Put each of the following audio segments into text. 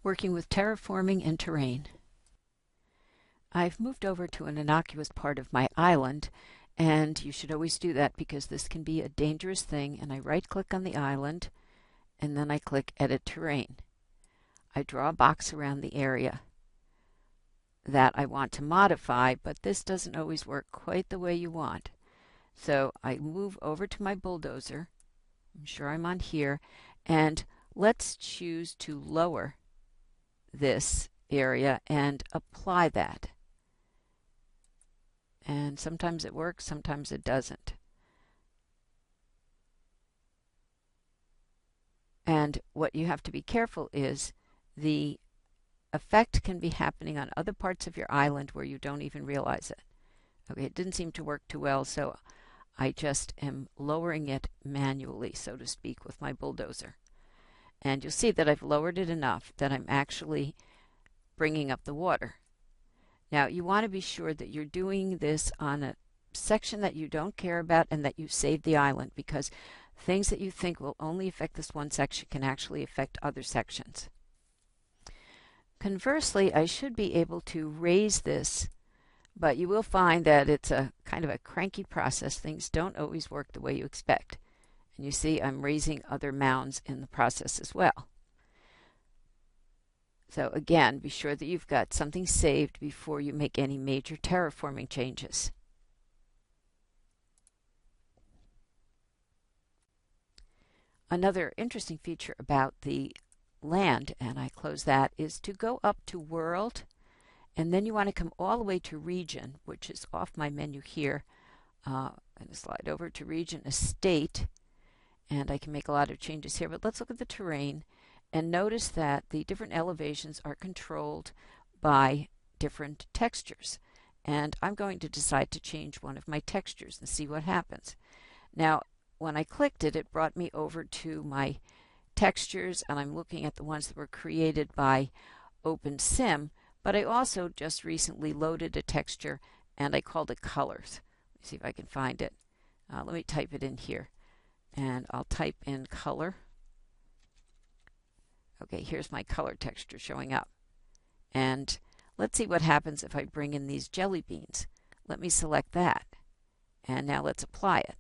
working with terraforming and terrain. I've moved over to an innocuous part of my island, and you should always do that because this can be a dangerous thing. And I right-click on the island, and then I click Edit Terrain. I draw a box around the area that I want to modify, but this doesn't always work quite the way you want. So I move over to my bulldozer. I'm sure I'm on here, and let's choose to lower this area and apply that. And sometimes it works, sometimes it doesn't. And what you have to be careful is the effect can be happening on other parts of your island where you don't even realize it. Okay, it didn't seem to work too well, so I just am lowering it manually, so to speak, with my bulldozer. And you'll see that I've lowered it enough that I'm actually bringing up the water. Now, you want to be sure that you're doing this on a section that you don't care about and that you save the island, because things that you think will only affect this one section can actually affect other sections. Conversely, I should be able to raise this, but you will find that it's a kind of a cranky process. Things don't always work the way you expect. And you see I'm raising other mounds in the process as well. So again, be sure that you've got something saved before you make any major terraforming changes. Another interesting feature about the land, and I close that, is to go up to World, and then you want to come all the way to Region, which is off my menu here. I'm going to slide over to Region Estate, and I can make a lot of changes here, but let's look at the terrain and notice that the different elevations are controlled by different textures. And I'm going to decide to change one of my textures and see what happens. Now, when I clicked it, it brought me over to my textures, and I'm looking at the ones that were created by OpenSim, but I also just recently loaded a texture and I called it Colors. Let me see if I can find it. Let me type it in here, and I'll type in color. Okay, here's my color texture showing up. And let's see what happens if I bring in these jelly beans. Let me select that. And now let's apply it.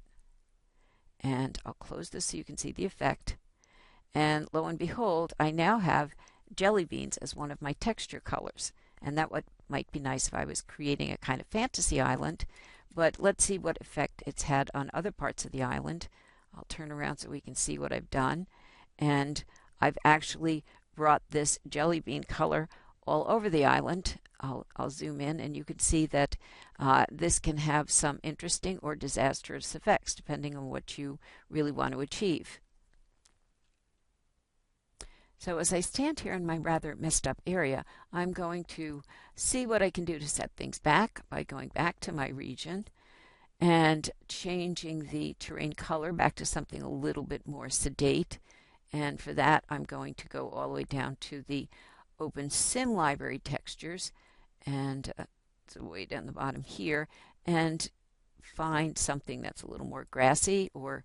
And I'll close this so you can see the effect. And lo and behold, I now have jelly beans as one of my texture colors. And that might be nice if I was creating a kind of fantasy island. But let's see what effect it's had on other parts of the island. I'll turn around so we can see what I've done. And I've actually brought this jelly bean color all over the island. I'll zoom in, and you can see that this can have some interesting or disastrous effects depending on what you really want to achieve. So as I stand here in my rather messed up area, I'm going to see what I can do to set things back by going back to my region and changing the terrain color back to something a little bit more sedate. And for that, I'm going to go all the way down to the OpenSim library textures, and it's way down the bottom here, and find something that's a little more grassy or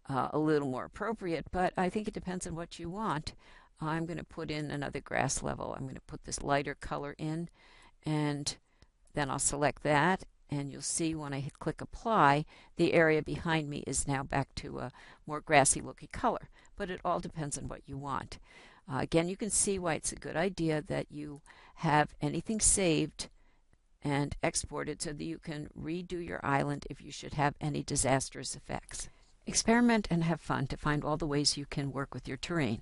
a little more appropriate, but I think it depends on what you want. I'm going to put in another grass level. I'm going to put this lighter color in, and then I'll select that, and you'll see when I click apply, the area behind me is now back to a more grassy looking color. But it all depends on what you want. Again, you can see why it's a good idea that you have anything saved and exported so that you can redo your island if you should have any disastrous effects. Experiment and have fun to find all the ways you can work with your terrain.